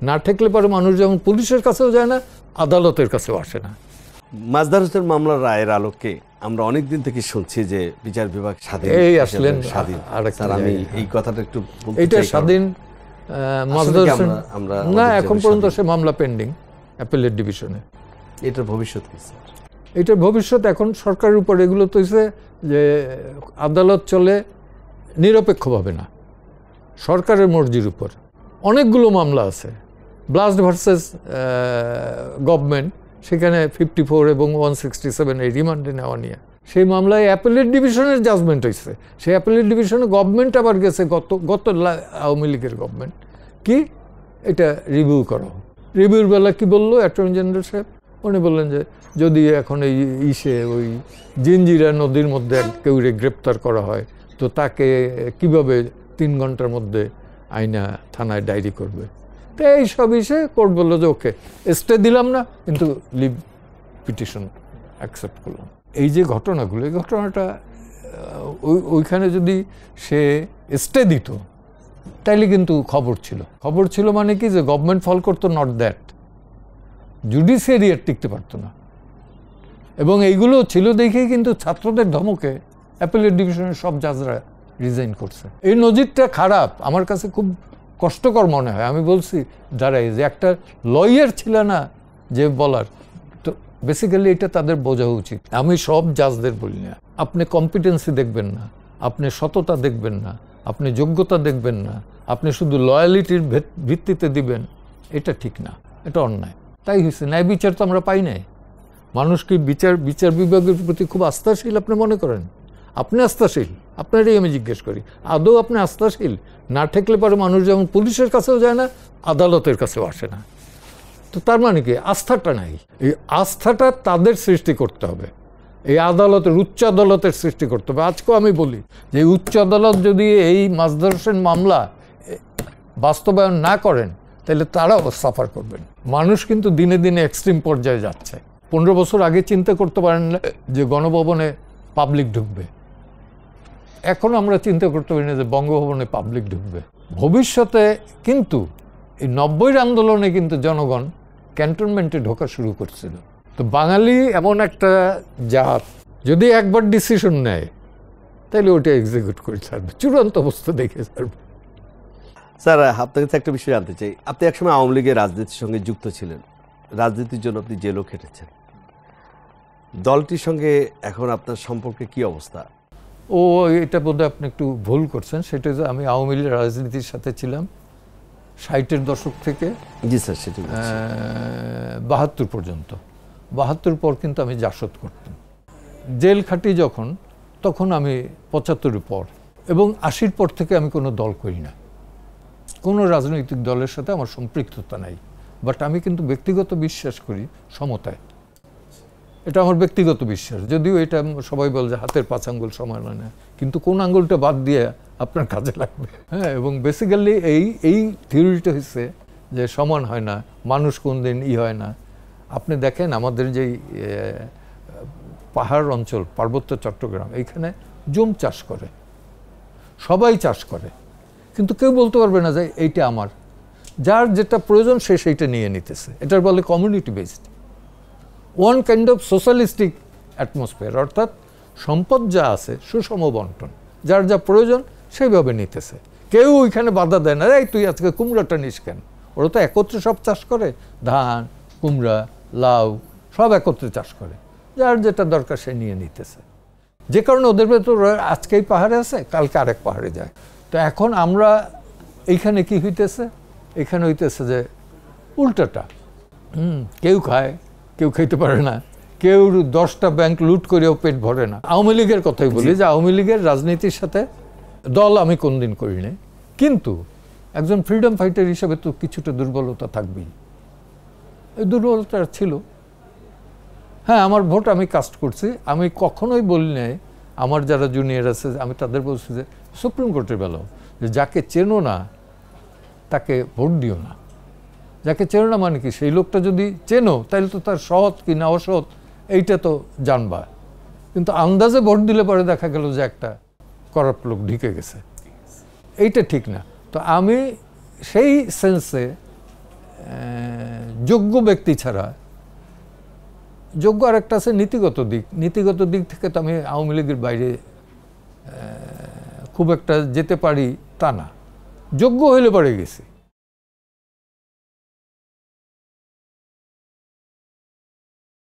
না ঠেকলে পরে মানুষ যেমন পুলিশের কাছেও যায় না, আদালতের কাছেও আসে না। মাজদার হোসেন মামলার রায়ের আলোকে আমরা অনেকদিন থেকে শুনছি যে বিচার বিভাগ স্বাধীন। এই আসলেন স্বাধীন। স্যার আমি এই কথাটা একটু বলতে চাই। এটা স্বাধীন মাজদার হোসেন আমরা না, এখন পর্যন্ত সে মামলা পেন্ডিং অ্যাপেলেট ডিভিশনে। এটার ভবিষ্যৎ কি স্যার? এটার ভবিষ্যৎ এখন সরকারের উপর। এগুলো তো হচ্ছে যে আদালত চলে নিরপেক্ষভাবে না, সরকারের মর্জির উপর। অনেকগুলো মামলা আছে, ব্লাস্ট ভার্সেস গভর্নমেন্ট, সেখানে 54 এবং 167 এই রিমান্ডে নেওয়া নিয়ে সেই মামলায় অ্যাপেলেট ডিভিশনের জাজমেন্ট হয়েছে। সেই অ্যাপেলেট ডিভিশনে গভর্নমেন্ট আবার গেছে, গত আওয়ামী লীগের গভর্নমেন্ট, কি এটা রিভিউ করো। রিভিউর বেলা কি বললো অ্যাটর্নি জেনারেল সাহেব? উনি বললেন যে যদি এখন এই ওই জিঞ্জিরা নদীর মধ্যে কেউ গ্রেপ্তার করা হয় তো তাকে কিভাবে 3 ঘন্টার মধ্যে আইনা থানায় ডায়েরি করবে। তো এইসব কোর্ট বললো যে ওকে স্টে দিলাম না, কিন্তু লিভ পিটিশন অ্যাকসেপ্ট করলাম। এই যে ঘটনাগুলো, এই ঘটনাটা ওইখানে যদি সে স্টে দিত তাইলে কিন্তু খবর ছিল মানে কি যে গভর্নমেন্ট ফল করতো, নট দ্যাট জুডিশিয়ারি আর টিকতে পারতো না। এবং এইগুলো ছিল দেখেই কিন্তু ছাত্রদের ধমকে অ্যাপেলেট ডিভিশনের সব জাজরা রিজাইন করছে। এই নজিরটা খারাপ, আমার কাছে খুব কষ্টকর মনে হয়। আমি বলছি দাঁড়াই যে একটা লয়ার ছিল না যে বলার, তো বেসিক্যালি এটা তাদের বোঝা উচিত। আমি সব জাজদের বলি না, আপনি কম্পিটেন্সি দেখবেন না, আপনি সততা দেখবেন না, আপনি যোগ্যতা দেখবেন না, আপনি শুধু লয়ালিটির ভিত্তিতে দিবেন, এটা ঠিক না, এটা অন্যায়। তাই হয়েছে, ন্যায় বিচার তো আমরা পাই নাই। মানুষ কি বিচার বিভাগের প্রতি খুব আস্থাশীল আপনি মনে করেন? আপনি আস্থাশীল? আপনারই আমি জিজ্ঞেস করি, আদৌ আপনি আস্থাশীল? না ঠেকলে পরে মানুষ যেমন পুলিশের কাছেও যায় না, আদালতের কাছেও আসে না। তো তার মানে কি? আস্থাটা নাই। এই আস্থাটা তাদের সৃষ্টি করতে হবে, এই আদালতের, উচ্চ আদালতের সৃষ্টি করতে হবে। আজকেও আমি বলি যে উচ্চ আদালত যদি এই মাজদার হোসেন মামলা বাস্তবায়ন না করেন তাহলে তারাও সাফার করবেন। মানুষ কিন্তু দিনে দিনে এক্সট্রিম পর্যায়ে যাচ্ছে। 15 বছর আগে চিন্তা করতে পারেন না যে গণভবনে পাবলিক ঢুকবে। এখন আমরা চিন্তা করতে পারি না যে বঙ্গভবনে পাবলিক ঢুকবে। ভবিষ্যতে কিন্তু এই 90-এর আন্দোলনে কিন্তু জনগণ ক্যান্টনমেন্টে ঢোকা শুরু করছিল। তো বাঙালি এমন একটা জাত, যদি একবার ডিসিশন নেয় তাহলে ওটা এক্সিকিউট করে ছাড়বে, চূড়ান্ত অবস্থা দেখে ছাড়বে। স্যার, আপনার কাছে একটা বিষয় জানতে চাই। আপনি একসময় আওয়ামী লীগের রাজনীতির সঙ্গে যুক্ত ছিলেন, রাজনীতির জন্য আপনি জেলও খেটেছেন। দলটির সঙ্গে এখন আপনার সম্পর্কে কি অবস্থা? এটা বোধহয় আপনি একটু ভুল করছেন। সেটা যে আমি আওয়ামী লীগের রাজনীতির সাথে ছিলাম 60-এর দশক থেকে। জি স্যার, সেটা 72 পর্যন্ত। 72 পর কিন্তু আমি জাসদ করতাম। জেল খাটি যখন, তখন আমি 75-এর পর, এবং 80-র পর থেকে আমি কোনো দল করি না, কোনো রাজনৈতিক দলের সাথে আমার সম্পৃক্ততা নাই। বাট আমি কিন্তু ব্যক্তিগত বিশ্বাস করি সমতায়। এটা আমার ব্যক্তিগত বিশ্বাস, যদিও এটা সবাই বলে যে হাতের 5 আঙ্গুল সমান হয় না, কিন্তু কোন আঙ্গুলটা বাদ দিয়ে আপনার কাজে লাগবে। হ্যাঁ, এবং বেসিক্যালি এই থিওরিটা হচ্ছে যে সমান হয় না, মানুষ কোন দিন হয় না। আপনি দেখেন আমাদের যেই পাহাড় অঞ্চল, পার্বত্য চট্টগ্রাম, এইখানে জম চাষ করে, সবাই চাষ করে, কিন্তু কেউ বলতে পারবে না যে এইটা আমার। যার যেটা প্রয়োজন সে সেইটা নিয়ে নিতেছে। এটার বলে community based, one kind of socialistic atmosphere. অর্থাৎ সম্পদ যা আছে সুষম বন্টন, যার যা প্রয়োজন সেইভাবে নিতেছে। কেউ ওইখানে বাধা দেয় না, এই তুই আজকে কুমড়াটা নিস কেন? ওরা তো একত্রে সব চাষ করে, ধান, কুমড়া, লাউ সব একত্রে চাষ করে, যার যেটা দরকার সে নিয়ে নিতেছে। যে কারণে ওদের ভেতর আজকেই পাহাড়ে আছে, কালকে আরেক পাহাড়ে যায়। তো এখন আমরা এইখানে কি হইতেছে? এখানে হইতেছে যে উল্টাটা, কেউ খায়, কেউ খাইতে পারে না, কেউ 10টা ব্যাংক লুট করেও পেট ভরে না। আওয়ামী লীগের কথাই বলি যে আওয়ামী লীগের রাজনীতির সাথে দল আমি কোনদিন করি নাই, কিন্তু একজন ফ্রিডম ফাইটার হিসেবে তো কিছুটা দুর্বলতা থাকবেই। এই দুর্বলতা ছিল। হ্যাঁ, আমার ভোট আমি কাস্ট করছি। আমি কখনোই বলি নাই, আমার যারা জুনিয়র আছে আমি তাদের বলছি যে সুপ্রিম কোর্টের বেলাও, যে যাকে চেনো না তাকে ভোট দিও না। যাকে চেনো না মানে কি, সেই লোকটা যদি চেনো তাহলে তো তার সৎ কি না অসৎ এইটা তো জানবা, কিন্তু আন্দাজে ভোট দিলে পরে দেখা গেল যে একটা করাপ্ট লোক ঢুকে গেছে, এইটা ঠিক না। তো আমি সেই সেন্সে যোগ্য ব্যক্তি ছাড়া, যোগ্য আর একটা আছে নীতিগত দিক, নীতিগত দিক থেকে তো আমি আওয়ামী লীগের বাইরে খুব একটা যেতে পারি তা না, যোগ্য হইলে পরে গেছি।